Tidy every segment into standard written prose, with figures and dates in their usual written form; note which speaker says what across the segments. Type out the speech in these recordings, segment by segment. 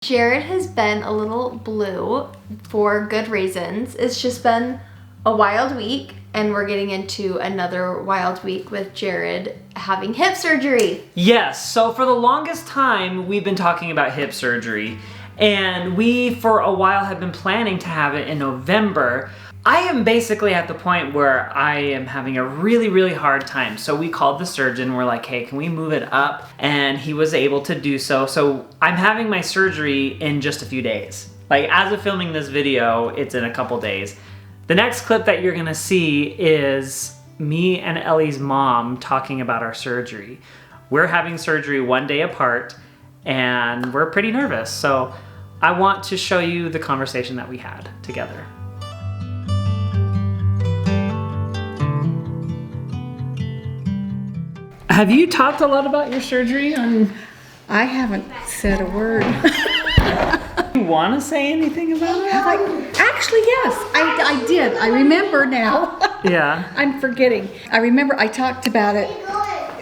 Speaker 1: Jared has been a little blue for good reasons. It's just been a wild week, and we're getting into another wild week with Jared having hip surgery.
Speaker 2: Yes, so for the longest time, we've been talking about hip surgery, and we, for a while, have been planning to have it in November. I am basically at the point where I am having a really hard time. So we called the surgeon. We're like, hey, can we move it up? And he was able to do so. So I'm having my surgery in just a few days. Like, as of filming this video, it's in a couple days. The next clip that you're gonna see is me and Ellie's mom talking about our surgery. We're having surgery one day apart, and we're pretty nervous. So I want to show you the conversation that we had together. Have you talked a lot about your surgery?
Speaker 3: I haven't said a word.
Speaker 2: You want to say anything about it?
Speaker 3: Actually, yes, I did. I remember now.
Speaker 2: Yeah.
Speaker 3: I'm forgetting. I remember I talked about it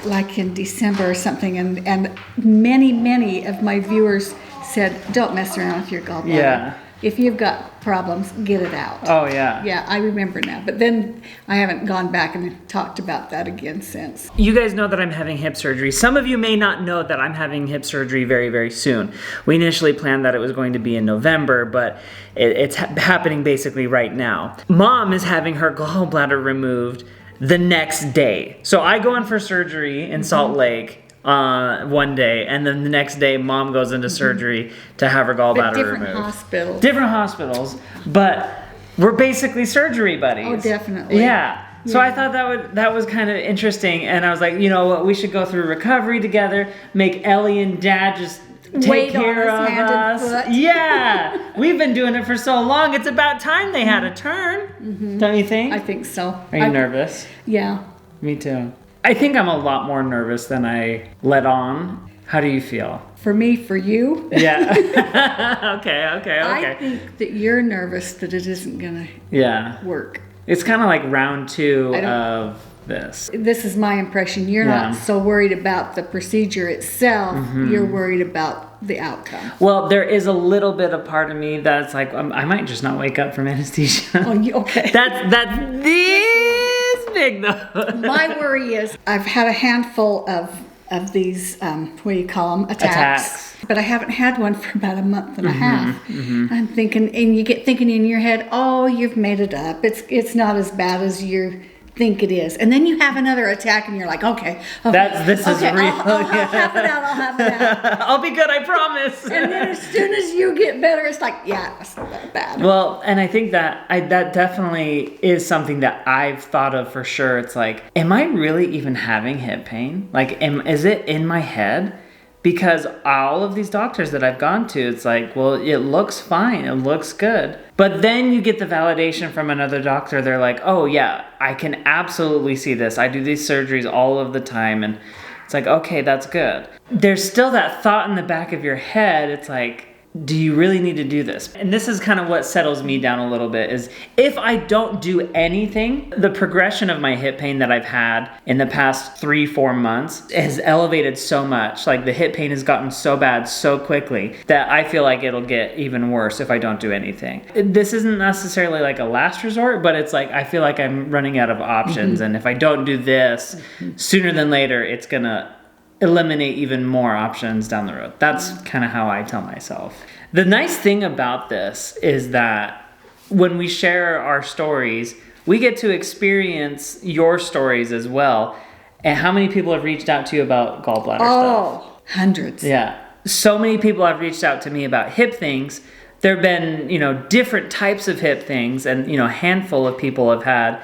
Speaker 3: like in December or something, and many of my viewers said, don't mess around with your gallbladder.
Speaker 2: Yeah.
Speaker 3: If you've got problems, get it out.
Speaker 2: Oh, yeah.
Speaker 3: Yeah, I remember now. But then I haven't gone back and talked about that again since.
Speaker 2: You guys know that I'm having hip surgery. Some of you may not know that I'm having hip surgery very soon. We initially planned that it was going to be in November, but it's happening basically right now. Mom is having her gallbladder removed the next day. So I go in for surgery in Salt Lake one day, and then the next day Mom goes into surgery to have her gallbladder removed. Different hospitals, but we're basically surgery buddies.
Speaker 3: Oh, definitely.
Speaker 2: Yeah. So I thought that was kind of interesting, and I was like, you know what, we should go through recovery together, make Ellie and Dad just take care of us. Yeah. We've been doing it for so long, it's about time they had a turn. Don't you think?
Speaker 3: I think so.
Speaker 2: Are you nervous?
Speaker 3: Yeah.
Speaker 2: Me too. I think I'm a lot more nervous than I let on. How do you feel?
Speaker 3: For me, for you?
Speaker 2: Yeah. Okay.
Speaker 3: I think that you're nervous that it isn't gonna work.
Speaker 2: It's kind of like round 2 of this.
Speaker 3: This is my impression. You're not so worried about the procedure itself. You're worried about the outcome.
Speaker 2: Well, there is a little bit of part of me that's like, I might just not wake up from anesthesia.
Speaker 3: Oh, okay.
Speaker 2: That's this big though.
Speaker 3: My worry is I've had a handful of these, what do you call them? Attacks. But I haven't had one for about a month and a half. I'm thinking, and you get thinking in your head, oh, you've made it up. It's not as bad as you think it is. And then you have another attack and you're like, okay.
Speaker 2: This is real.
Speaker 3: I'll have it out.
Speaker 2: I'll be good, I promise.
Speaker 3: And then as soon as you get better, it's like, yeah, it's not that bad.
Speaker 2: Well, and I think that that definitely is something that I've thought of for sure. It's like, am I really even having hip pain? Like, is it in my head? Because all of these doctors that I've gone to, it's like, well, it looks fine. It looks good. But then you get the validation from another doctor. They're like, oh yeah, I can absolutely see this. I do these surgeries all of the time. And it's like, okay, that's good. There's still that thought in the back of your head. It's like, do you really need to do this? And this is kind of what settles me down a little bit, is if I don't do anything, the progression of my hip pain that I've had in the past 3-4 months has elevated so much. Like, the hip pain has gotten so bad so quickly that I feel like it'll get even worse if I don't do anything. This isn't necessarily like a last resort, but it's like, I feel like I'm running out of options. And if I don't do this, sooner than later, it's gonna eliminate even more options down the road. That's kind of how I tell myself. The nice thing about this is that when we share our stories, we get to experience your stories as well. And how many people have reached out to you about gallbladder stuff?
Speaker 3: Oh, hundreds.
Speaker 2: Yeah. So many people have reached out to me about hip things. There have been, different types of hip things, and, a handful of people have had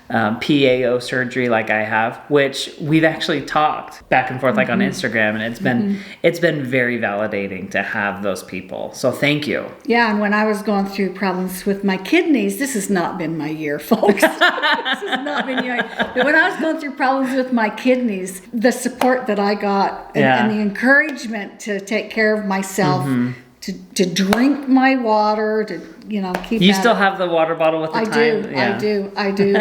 Speaker 2: PAO surgery like I have, which we've actually talked back and forth like on Instagram, and it's been very validating to have those people. So thank you.
Speaker 3: Yeah, and when I was going through problems with my kidneys, this has not been my year, folks. This has not been your year. But when I was going through problems with my kidneys, the support that I got and the encouragement to take care of myself, to drink my water, to keep.
Speaker 2: You still have the water bottle with the time?
Speaker 3: I do.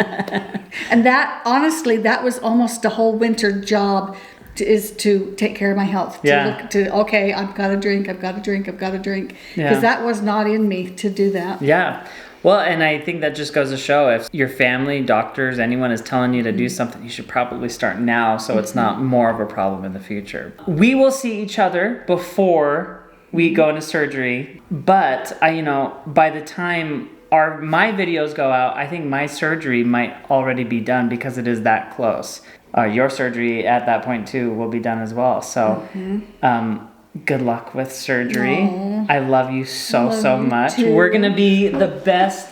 Speaker 3: And that, honestly, that was almost a whole winter job is to take care of my health.
Speaker 2: Yeah.
Speaker 3: Okay, I've got to drink, because
Speaker 2: Yeah.
Speaker 3: that was not in me to do that.
Speaker 2: Yeah. Well, and I think that just goes to show if your family, doctors, anyone is telling you to do something, you should probably start now so it's not more of a problem in the future. We will see each other before we go into surgery, but by the time my videos go out, I think my surgery might already be done because it is that close. Your surgery at that point too will be done as well. So, good luck with surgery.
Speaker 3: Aww.
Speaker 2: I love you so much.
Speaker 3: Too.
Speaker 2: We're gonna be the best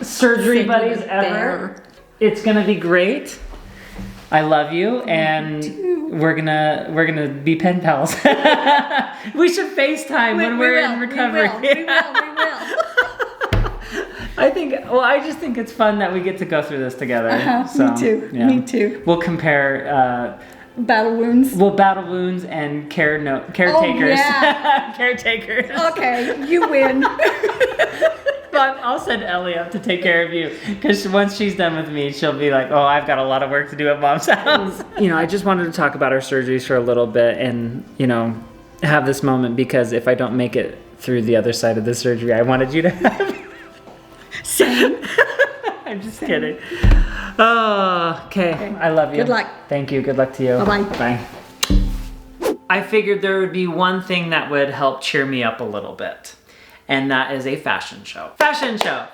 Speaker 2: surgery buddies ever. It's gonna be great. I love you, and we're gonna be pen pals. We should FaceTime when we're in recovery.
Speaker 3: We will.
Speaker 2: I just think it's fun that we get to go through this together. So,
Speaker 3: Me too.
Speaker 2: We'll compare.
Speaker 3: Battle wounds.
Speaker 2: Well, battle wounds and caretakers.
Speaker 3: Oh, yeah.
Speaker 2: Caretakers.
Speaker 3: Okay, you win.
Speaker 2: But I'll send Ellie up to take care of you, because once she's done with me, she'll be like, oh, I've got a lot of work to do at Mom's house. I just wanted to talk about our surgeries for a little bit and, have this moment, because if I don't make it through the other side of the surgery, I wanted you to have.
Speaker 3: Same.
Speaker 2: I'm just kidding. Oh, okay. I love you.
Speaker 3: Good luck.
Speaker 2: Thank you. Good luck to you.
Speaker 3: Bye-bye.
Speaker 2: Bye. I figured there would be one thing that would help cheer me up a little bit. And that is a fashion show. Fashion show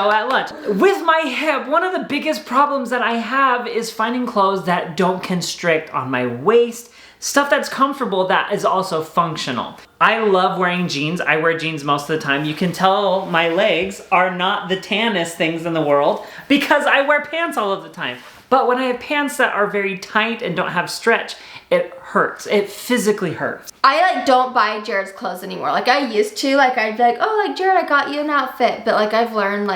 Speaker 2: at lunch. With my hip, one of the biggest problems that I have is finding clothes that don't constrict on my waist. Stuff that's comfortable that is also functional. I love wearing jeans. I wear jeans most of the time. You can tell my legs are not the tannest things in the world because I wear pants all of the time. But when I have pants that are very tight and don't have stretch, it hurts. It physically hurts.
Speaker 1: I don't buy Jared's clothes anymore. I used to, I'd be like, oh, Jared, I got you an outfit. But I've learned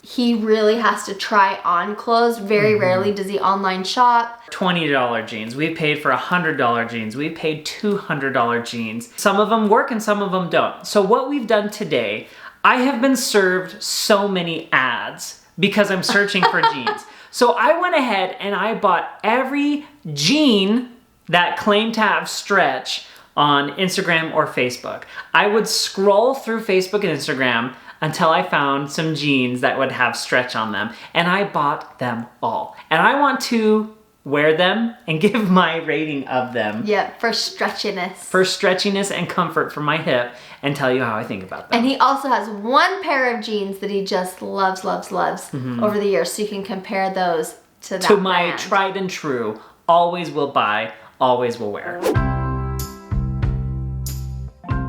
Speaker 1: he really has to try on clothes. Very rarely does he online shop.
Speaker 2: $20 jeans. We paid for $100 jeans. We paid $200 jeans. Some of them work and some of them don't. So what we've done today, I have been served so many ads because I'm searching for jeans. So I went ahead and I bought every jean that claimed to have stretch on Instagram or Facebook. I would scroll through Facebook and Instagram until I found some jeans that would have stretch on them, and I bought them all. And I want to wear them and give my rating of them.
Speaker 1: Yeah, for stretchiness.
Speaker 2: For stretchiness and comfort for my hip, and tell you how I think about them.
Speaker 1: And he also has one pair of jeans that he just loves over the years, so you can compare those to that
Speaker 2: To my
Speaker 1: brand.
Speaker 2: tried and true, always will buy, always will wear.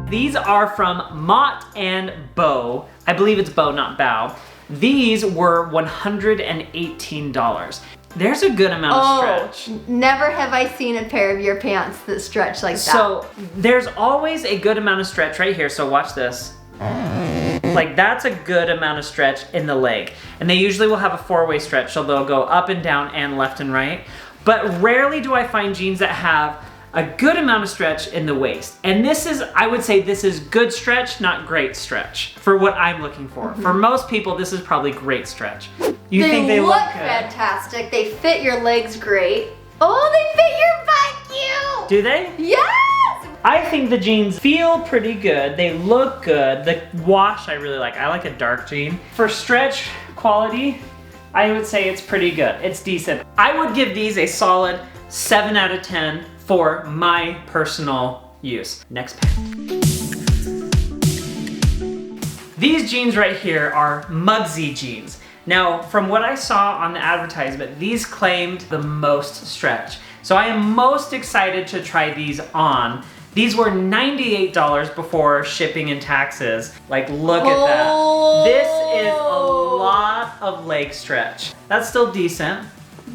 Speaker 2: These are from Mott and Bow. I believe it's Bow, not Bow. These were $118. There's a good amount of stretch.
Speaker 1: Never have I seen a pair of your pants that stretch like that.
Speaker 2: So there's always a good amount of stretch right here. So watch this. That's a good amount of stretch in the leg. And they usually will have a four-way stretch, so they'll go up and down and left and right. But rarely do I find jeans that have a good amount of stretch in the waist. And I would say this is good stretch, not great stretch for what I'm looking for. For most people, this is probably great stretch. You think they look good.
Speaker 1: Fantastic. They fit your legs great. Oh, they fit your butt cute.
Speaker 2: Do they?
Speaker 1: Yes.
Speaker 2: I think the jeans feel pretty good. They look good. The wash I really like. I like a dark jean. For stretch quality, I would say it's pretty good. It's decent. I would give these a solid 7 out of 10 for my personal use. Next pair. These jeans right here are mugsy jeans. Now, from what I saw on the advertisement, these claimed the most stretch. So I am most excited to try these on. These were $98 before shipping and taxes. Look at that. This is a lot of leg stretch. That's still decent.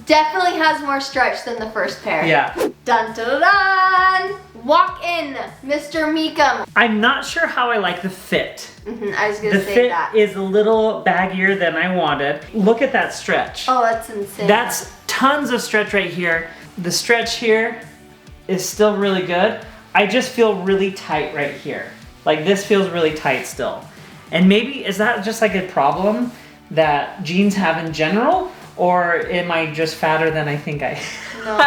Speaker 1: Definitely has more stretch than the first pair.
Speaker 2: Yeah.
Speaker 1: Dun dun dun! Walk in, Mr. Mecham.
Speaker 2: I'm not sure how I like the fit.
Speaker 1: I was gonna
Speaker 2: The
Speaker 1: say
Speaker 2: fit
Speaker 1: that.
Speaker 2: is a little baggier than I wanted. Look at that stretch.
Speaker 1: Oh, that's insane.
Speaker 2: That's tons of stretch right here. The stretch here is still really good. I just feel really tight right here. This feels really tight still. And maybe, is that just a problem that jeans have in general? Or am I just fatter than I think I am?
Speaker 1: No.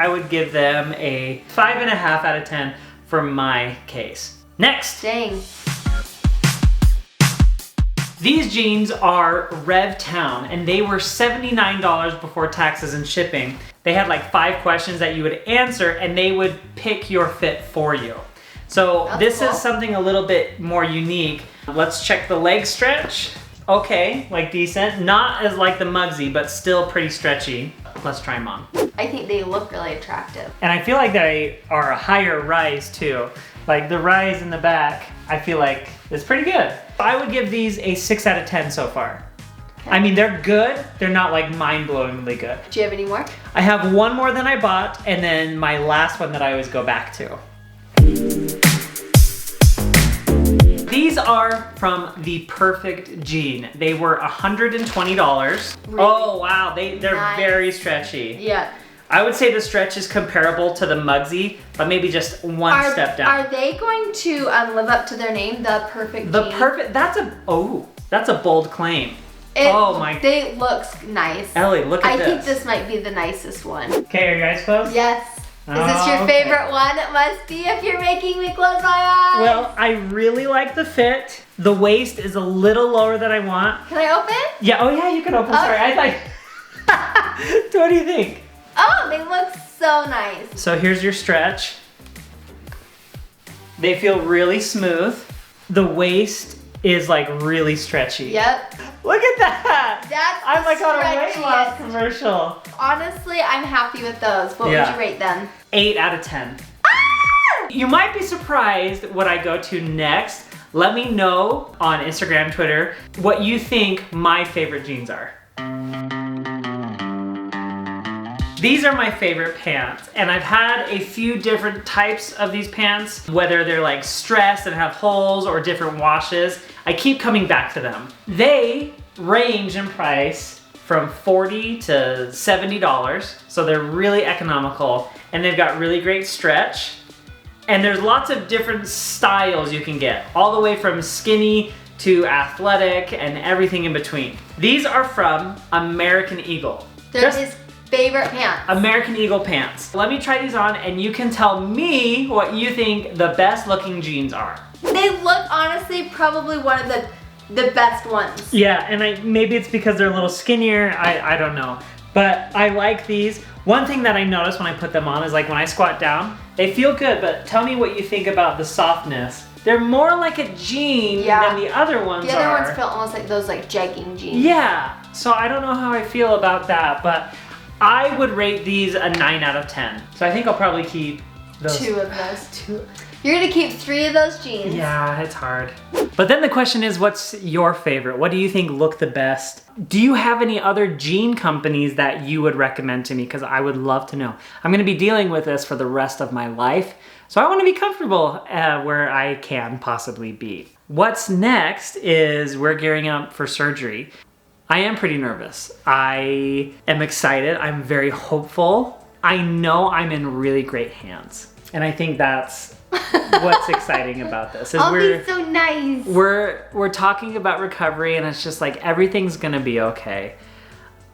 Speaker 2: I would give them a 5.5 out of 10 for my case. Next.
Speaker 1: Dang.
Speaker 2: These jeans are Revtown, and they were $79 before taxes and shipping. They had like 5 questions that you would answer, and they would pick your fit for you. So this is something a little bit more unique. Let's check the leg stretch. Okay, like decent. Not as like the mugsy, but still pretty stretchy. Let's try them on.
Speaker 1: I think they look really attractive.
Speaker 2: And I feel like they are a higher rise too. Like the rise in the back, I feel like is pretty good. I would give these a 6 out of 10 so far. Okay. I mean, they're good. They're not like mind-blowingly good.
Speaker 1: Do you have any more?
Speaker 2: I have one more than I bought, and then my last one that I always go back to. These are from The Perfect Jean. They were $120. Really? Oh wow, they're nice. Very stretchy.
Speaker 1: Yeah.
Speaker 2: I would say the stretch is comparable to the mugsy, but maybe just one step down.
Speaker 1: Are they going to live up to their name, The Perfect Jean?
Speaker 2: The Perfect, that's a bold claim.
Speaker 1: They looks nice.
Speaker 2: Ellie, look at this.
Speaker 1: I think this might be the nicest one.
Speaker 2: Okay, are your eyes closed?
Speaker 1: Yes. Is this your favorite one? It must be if you're making me close my eyes.
Speaker 2: Well, I really like the fit. The waist is a little lower than I want.
Speaker 1: Can I open?
Speaker 2: Yeah, oh yeah, you can open. Sorry, I like. What do you think?
Speaker 1: Oh, they look so nice.
Speaker 2: So here's your stretch. They feel really smooth. The waist is like really stretchy.
Speaker 1: Yep.
Speaker 2: Look at that. I'm like on a weight loss commercial.
Speaker 1: Honestly, I'm happy with those. What would you rate them?
Speaker 2: 8 out of 10. Ah! You might be surprised what I go to next. Let me know on Instagram, Twitter, what you think my favorite jeans are. These are my favorite pants, and I've had a few different types of these pants, whether they're like stressed and have holes or different washes. I keep coming back to them. They range in price from $40 to $70, so they're really economical, and they've got really great stretch. And there's lots of different styles you can get, all the way from skinny to athletic and everything in between. These are from American Eagle.
Speaker 1: They're his favorite pants.
Speaker 2: American Eagle pants. Let me try these on and you can tell me what you think the best looking jeans are.
Speaker 1: They look honestly probably one of the best ones.
Speaker 2: Yeah, and maybe it's because they're a little skinnier, I don't know. But I like these. One thing that I notice when I put them on is like when I squat down, they feel good, but tell me what you think about the softness. They're more like a jean than the other ones are.
Speaker 1: The other ones feel almost like those like jegging jeans.
Speaker 2: Yeah, so I don't know how I feel about that, but I would rate these a 9 out of 10. So I think I'll probably keep those.
Speaker 1: 2 of those. 2. You're gonna keep 3 of those jeans.
Speaker 2: Yeah, it's hard. But then the question is, what's your favorite? What do you think look the best? Do you have any other jean companies that you would recommend to me? Because I would love to know. I'm gonna be dealing with this for the rest of my life. So I wanna be comfortable where I can possibly be. What's next is we're gearing up for surgery. I am pretty nervous. I am excited. I'm very hopeful. I know I'm in really great hands. And I think that's what's exciting about this. Is
Speaker 1: be so nice.
Speaker 2: We're talking about recovery and it's just like everything's gonna be okay.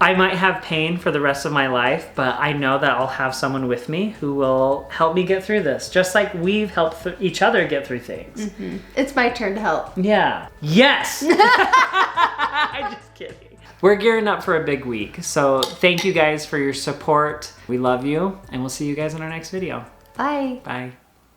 Speaker 2: I might have pain for the rest of my life, but I know that I'll have someone with me who will help me get through this, just like we've helped each other get through things.
Speaker 1: Mm-hmm. It's my turn to help.
Speaker 2: Yeah. Yes! I'm just kidding. We're gearing up for a big week, so thank you guys for your support. We love you, and we'll see you guys in our next video.
Speaker 1: Bye.
Speaker 2: Bye.